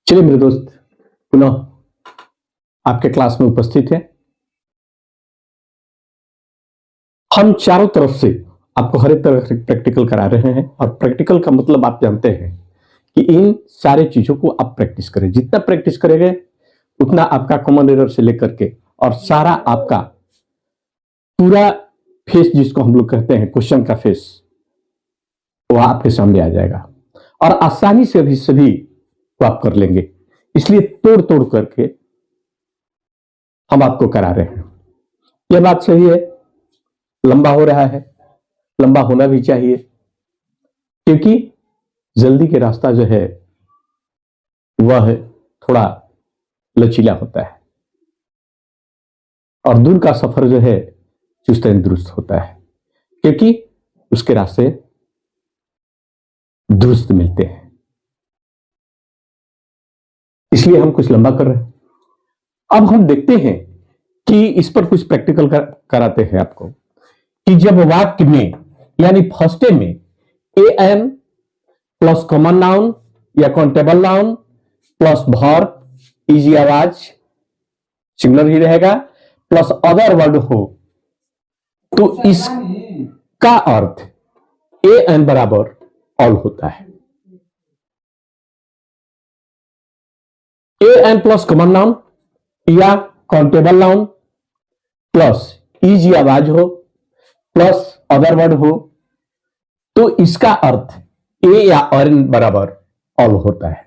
चलिए मेरे दोस्त, पुनः आपके क्लास में उपस्थित है। हम चारों तरफ से आपको हर एक तरह से प्रैक्टिकल करा रहे हैं और प्रैक्टिकल का मतलब आप जानते हैं कि इन सारे चीजों को आप प्रैक्टिस करें। जितना प्रैक्टिस करेंगे उतना आपका कॉमन एरर से लेकर के और सारा आपका पूरा फेस, जिसको हम लोग कहते हैं क्वेश्चन का फेस, वो आपके सामने आ जाएगा और आसानी से भी सभी को आप कर लेंगे। इसलिए तोड़ तोड़ करके हम आपको करा रहे हैं। यह बात सही है, लंबा हो रहा है, लंबा होना भी चाहिए, क्योंकि जल्दी के रास्ता जो है वह थोड़ा लचीला होता है और दूर का सफर जो है चुस्त दुरुस्त होता है, क्योंकि उसके रास्ते दुरुस्त मिलते हैं। इसलिए हम कुछ लंबा कर रहे हैं। अब हम देखते हैं कि इस पर कुछ प्रैक्टिकल कराते हैं आपको कि जब वाक्य में यानी फर्स्ट में एन प्लस कॉमन नाउन या countable noun plus verb easy आवाज सिंगुलर ही रहेगा प्लस अदर वर्ड हो तो इसका अर्थ एन बराबर ऑल होता है। एन प्लस कॉमन नाउन या काउंटेबल नाउन प्लस इजी आवाज हो प्लस अदर वर्ड हो तो इसका अर्थ ए या एन बराबर ऑल होता है,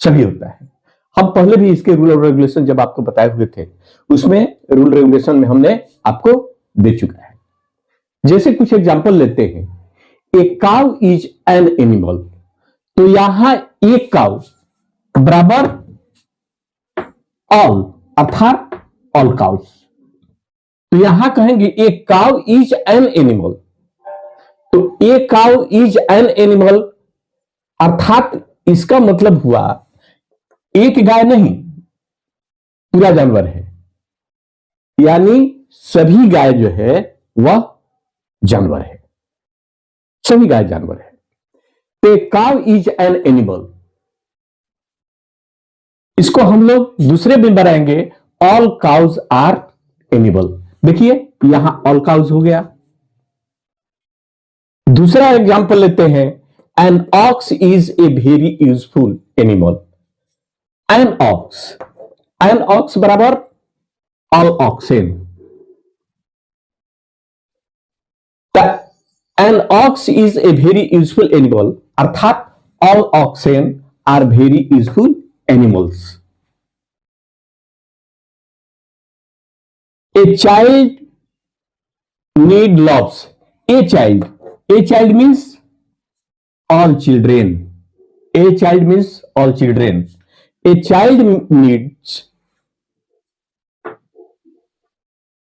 सभी होता है। हम पहले भी इसके रूल और रेगुलेशन जब आपको बताए हुए थे, उसमें रूल रेगुलेशन में हमने आपको दे चुका है। जैसे कुछ एग्जांपल लेते हैं, a cow is an animal, तो यहां एक काउ बराबर ऑल अर्थात ऑल काउस। तो यहां कहेंगे a cow is an animal, तो a cow is an animal अर्थात इसका मतलब हुआ एक गाय नहीं, पूरा जानवर है, यानी सभी गाय जो है वह जानवर है, सभी गाय जानवर है। तो a cow is an animal, इसको हम लोग दूसरे में बनाएंगे ऑल काउज आर एनिमल। देखिए यहां ऑल काउज हो गया। दूसरा एग्जांपल लेते हैं, an ox is a very useful animal. An ox बराबर all oxen. An ox is a very useful animal अर्थात all oxen are very useful animals. A child need loves. A child means all children. A child means all children. A child needs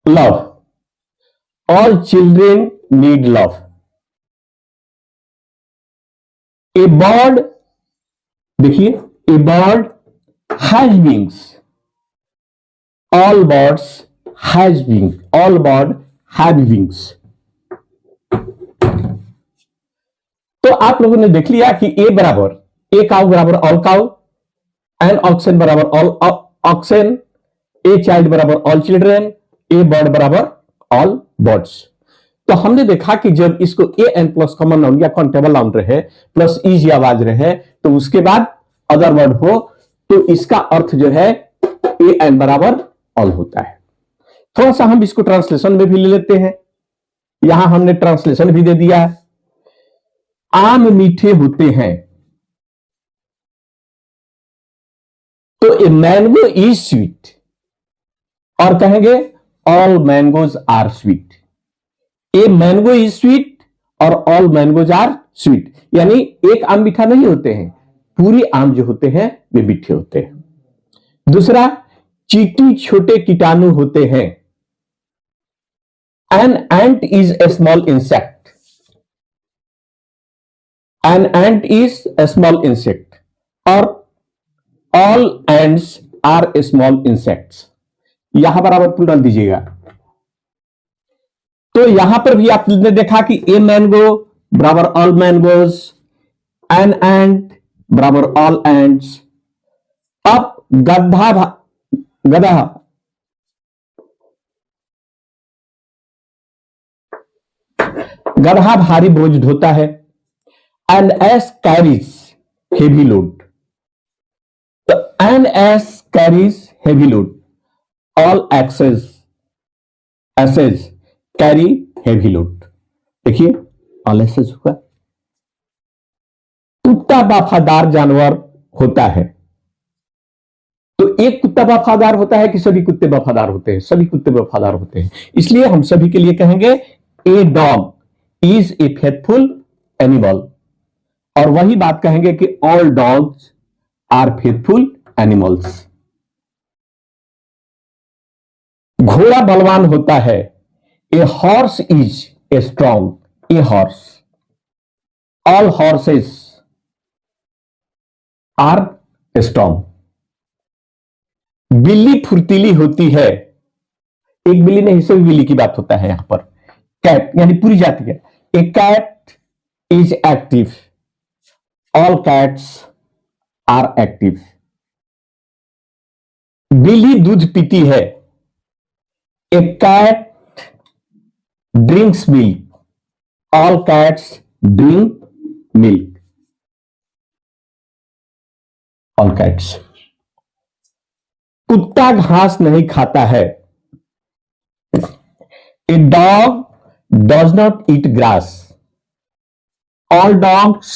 love. All children need love. A bird, देखिए, a bird has wings. All birds has wings. All bird have wings. तो आप लोगों ने देख लिया कि ए बराबर a cow बराबर ऑल काउ, एन ऑक्सेन बराबर ऑल ऑक्सेन, ए चाइल्ड बराबर ऑल चिल्ड्रेन, ए बर्ड बराबर ऑल बर्ड्स। तो हमने देखा कि जब इसको ए एन प्लस कॉमन नाउन या काउंटेबल नाउन रहे प्लस इजी आवाज रहे तो उसके बाद अदर वर्ड हो तो इसका अर्थ जो है ए एन बराबर ऑल होता है। थोड़ा सा हम इसको ट्रांसलेशन में भी ले लेते हैं। यहां हमने ट्रांसलेशन भी दे दिया है। आम मीठे होते हैं, तो ए मैंगो इज स्वीट, और कहेंगे all mangoes are sweet. A mango is sweet और ऑल मैंगोज आर स्वीट, यानी एक आम मीठा नहीं होते हैं, पूरी आम जो होते हैं वे मीठे होते हैं। दूसरा, चींटी छोटे कीटाणु होते हैं। An ant is a small insect. An ant is a small insect. और all ants are a small insects. यहां बराबर प्लूरल दीजिएगा। तो यहां पर भी आपने देखा कि ए मैंगो बराबर ऑल मैंगोज, एन एंट बराबर ऑल एंट्स, गधा गधा भारी बोझ ढोता है। An ass carries heavy load, तो an ass carries heavy load, all asses asses carry heavy load. देखिए ऑल एसेज हुआ। कुत्ता वफादार जानवर होता है, तो एक कुत्ता वफादार होता है कि सभी कुत्ते वफादार होते हैं? सभी कुत्ते वफादार होते हैं, इसलिए हम सभी के लिए कहेंगे a dog is a faithful animal, और वही बात कहेंगे कि all dogs are faithful animals. घोड़ा बलवान होता है, a horse is a strong, a horse, all horses are strong. बिल्ली फुर्तीली होती है, एक बिल्ली नहीं सभी बिल्ली की बात होता है यहां पर। कैट यानी पूरी जाति है, a cat is active, all cats are active. बिल्ली दूध पीती है, a cat drinks milk, all cats drink milk, all cats. कुत्ता घास नहीं खाता है, a dog does not eat grass, all dogs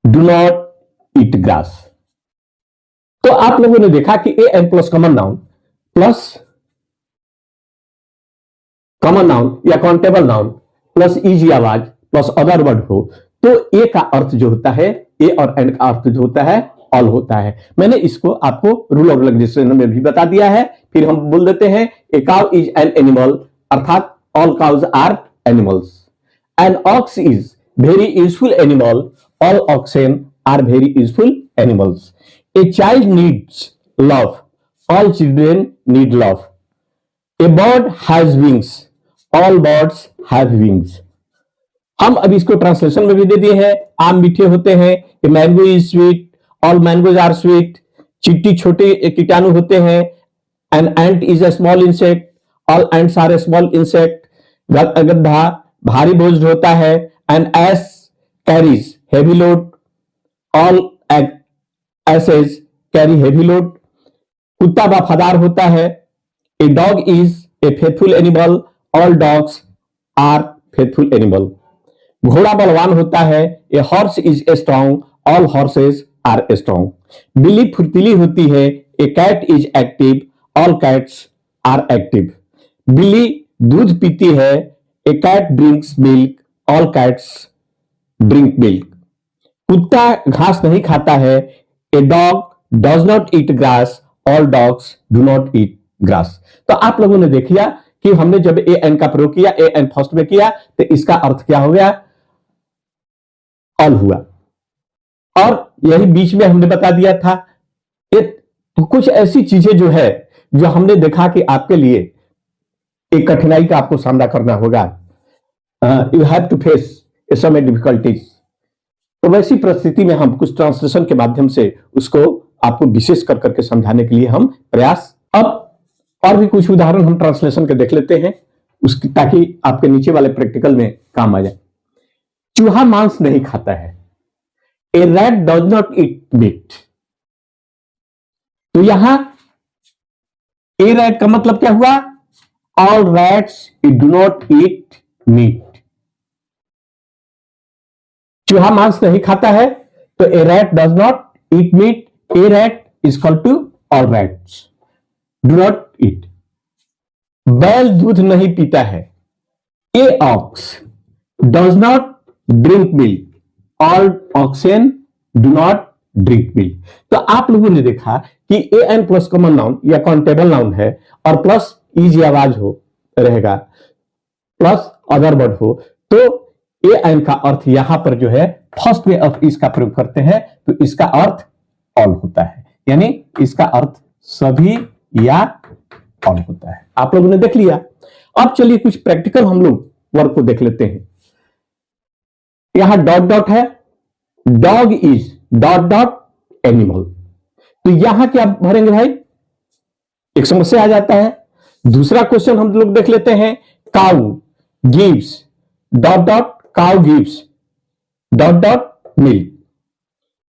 do not eat grass. तो आप लोगों ने देखा कि a an plus common noun या काउंटेबल नाउन प्लस इजी आवाज प्लस अदर वर्ड हो, तो ए का अर्थ जो होता है, ए और एन का अर्थ जो होता है ऑल होता है। मैंने इसको आपको रूल ऑफ रेगुलेशन में भी बता दिया है। फिर हम बोल देते हैं a cow is an animal, अर्थात all cows are animals. An ox is very useful animal, all oxen are very useful animals. A child needs love, all children need love. A bird has wings, all birds have wings. हम अब इसको translation में भी दे दिए हैं। आम मीठे होते हैं, a mango is sweet, all mangoes are sweet. चींटी छोटे कीटाणु होते हैं, an ant is a small insect, all ants are a small insect. गधा भारी बोझ ढोता है, an ass carries heavy load, all asses carry heavy load. कुत्ता वफादार होता है, a dog is a faithful animal, all dogs are faithful animal. घोड़ा बलवान होता है, a horse is a strong, all horses are strong. बिल्ली फुर्तीली होती है, a cat is active, all cats are active. बिल्ली दूध पीती है, a cat drinks milk, all cats drink milk. कुत्ता घास नहीं खाता है, a dog does not eat grass, all dogs do not eat grass. तो आप लोगों ने देखिया कि हमने जब ए एन का प्रयोग किया, ए एन फर्स्ट में किया, तो इसका अर्थ क्या हो गया? ऑल हुआ। और यही बीच में हमने बता दिया था कुछ ऐसी चीजें जो है जो हमने देखा कि आपके लिए एक कठिनाई का आपको सामना करना होगा, you have to face some difficulties. तो वैसी परिस्थिति में हम कुछ ट्रांसलेशन के माध्यम से उसको आपको विशेष कर करके समझाने के लिए हम प्रयास। अब और भी कुछ उदाहरण हम ट्रांसलेशन के देख लेते हैं उसकी, ताकि आपके नीचे वाले प्रैक्टिकल में काम आ जाए। चूहा मांस नहीं खाता है, a rat does not eat meat. तो यहां ए रैट का मतलब क्या हुआ? All rats do not eat meat. चूहा मांस नहीं खाता है, तो a rat does not eat meat, a rat is equal to all rats do not eat. बैल दूध नहीं पीता है, a ox does not drink milk, all oxen do not drink milk. तो आप लोगों ने देखा कि a an plus common noun या काउंटेबल नाउन है और प्लस इजी आवाज हो रहेगा प्लस अदर वर्ड हो, तो ए एन का अर्थ यहां पर जो है फर्स्ट वे ऑफ इसका प्रयोग करते हैं, तो इसका अर्थ ऑल होता है, यानी इसका अर्थ सभी या ऑल होता है। आप लोगों ने देख लिया। अब चलिए कुछ प्रैक्टिकल हम लोग वर्क को देख लेते हैं। यहां डॉट डॉट है, dog is dot dot animal. तो तो यहां क्या भरेंगे भाई, एक समस्या आ जाता है। दूसरा क्वेश्चन हम लोग देख लेते हैं, cow gives dot dot, cow gives dot dot milk.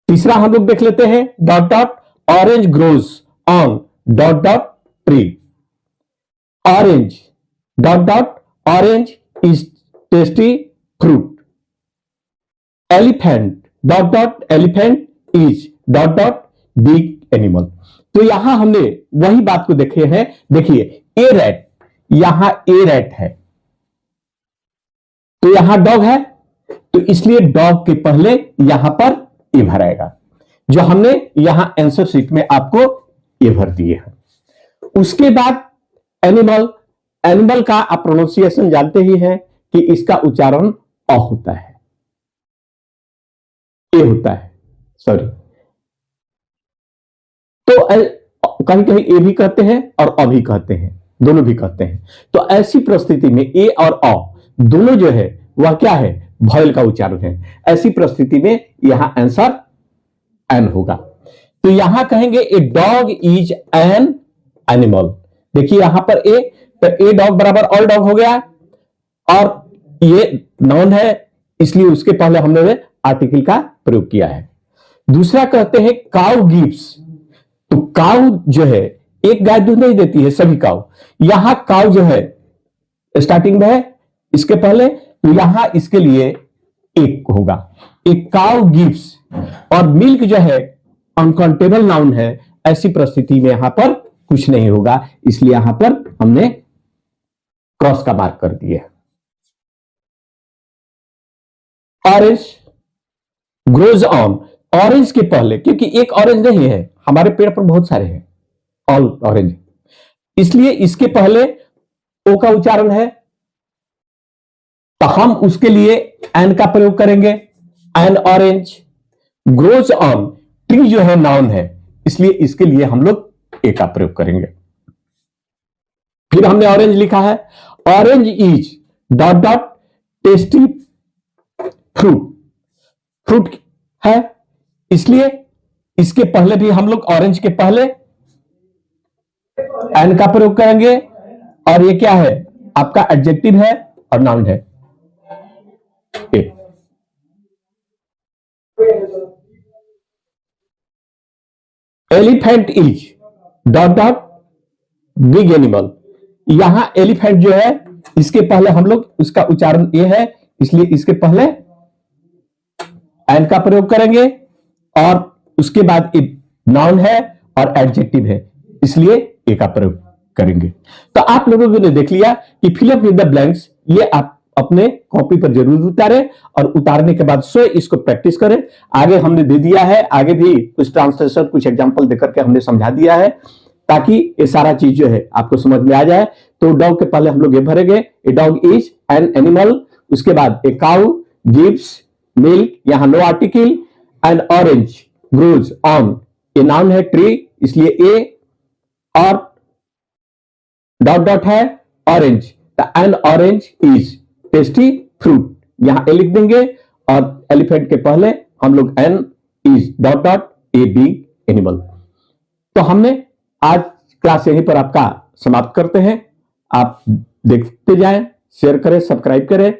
तीसरा हम लोग देख लेते हैं, dot dot orange grows on dot dot tree. Orange dot dot orange is tasty fruit. Elephant dot dot elephant is dot dot big animal. तो यहां हमने वही बात को देखे हैं। देखिए ए रैट, यहां ए रैट है तो यहां डॉग है, तो इसलिए डॉग के पहले यहां पर ए भराएगा, जो हमने यहां आंसर शीट में आपको ए भर दिए हैं। उसके बाद एनिमल, एनिमल का आप प्रोनाउंसिएशन जानते ही हैं कि इसका उच्चारण अ होता है, ए होता है, सॉरी। तो कहीं कहीं ए भी कहते हैं और अ भी कहते हैं, दोनों भी कहते हैं। तो ऐसी परिस्थिति में ए और अ दोनों जो है वह क्या है, वॉयल का उच्चारण है। ऐसी परिस्थिति में यहां आंसर एन होगा। तो यहां कहेंगे a dog is an animal. देखिए यहां पर ए, तो ए डॉग बराबर ऑल डॉग हो गया, और ये नाउन है इसलिए उसके पहले हमने आर्टिकल का प्रयोग किया है। दूसरा कहते हैं काउ गिव्स, तो काउ जो है, एक गाय दूध नहीं देती है, सभी काउ। यहां काउ जो है स्टार्टिंग में है इसके पहले, तो यहां इसके लिए एक होगा, एक काउ गिव्स। और मिल्क जो है अनकाउंटेबल नाउन है, ऐसी परिस्थिति में यहां पर कुछ नहीं होगा, इसलिए यहां पर हमने क्रॉस का मार्क कर दिया। ऑरेंज ग्रोज ऑन, ऑरेंज के पहले, क्योंकि एक ऑरेंज नहीं है, हमारे पेड़ पर बहुत सारे हैं, ऑल ऑरेंज, इसलिए इसके पहले ओ का उच्चारण है, तो हम उसके लिए एन का प्रयोग करेंगे, N orange. Grows on, tree जो है नाउन है, इसलिए इसके लिए हम लोग ए का प्रयोग करेंगे। फिर हमने ऑरेंज लिखा है, orange is dot dot tasty fruit, fruit है, इसलिए इसके पहले भी हम लोग ऑरेंज के पहले एन का प्रयोग करेंगे। और ये क्या है, आपका एडजेक्टिव है और नाउन है a. Elephant is dot dot big animal. यहां एलिफेंट जो है इसके पहले हम लोग उसका उच्चारण ए है, इसलिए इसके पहले एन का प्रयोग करेंगे, और उसके बाद ए नाउन है और एडजेक्टिव है, इसलिए ए का प्रयोग करेंगे। तो आप लोगों ने देख लिया कि fill up in the blanks, ये आप अपने कॉपी पर जरूर उतारें, और उतारने के बाद स्वयं इसको प्रैक्टिस करें। आगे हमने दे दिया है, आगे भी कुछ ट्रांसलेशन, कुछ एग्जांपल देकर के हमने समझा दिया है, ताकि ये सारा चीज जो है आपको समझ में आ जाए। तो डॉग के पहले हम लोग ये भरेंगे, a dog is an animal. उसके बाद ए काउ गिव्स मिल्क, यहां no article. An orange grows on, a noun है ट्री, इसलिए ए, और डॉट डॉट है orange, an orange is tasty fruit, यहां ए लिख देंगे, और एलिफेंट के पहले हम लोग an is dot dot a big animal. तो हमने आज क्लास यहीं पर आपका समाप्त करते हैं। आप देखते जाएं, शेयर करें, सब्सक्राइब करें,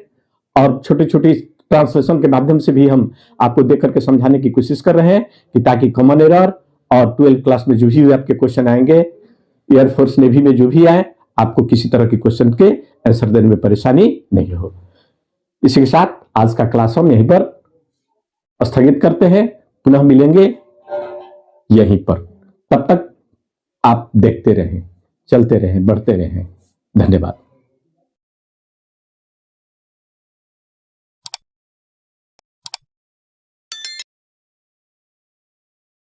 और छोटी छोटी ट्रांसलेशन के माध्यम से भी हम आपको देख करके समझाने की कोशिश कर रहे हैं, कि ताकि कॉमन एरर और 12th क्लास में जो भी आपके क्वेश्चन आएंगे, एयरफोर्स नेवी में जो भी आए, आपको किसी तरह के क्वेश्चन के आंसर देने में परेशानी नहीं हो। इसी के साथ आज का क्लास हम यहीं पर स्थगित करते हैं, पुनः मिलेंगे यहीं पर। तब तक आप देखते रहें, चलते रहें, बढ़ते रहें। धन्यवाद।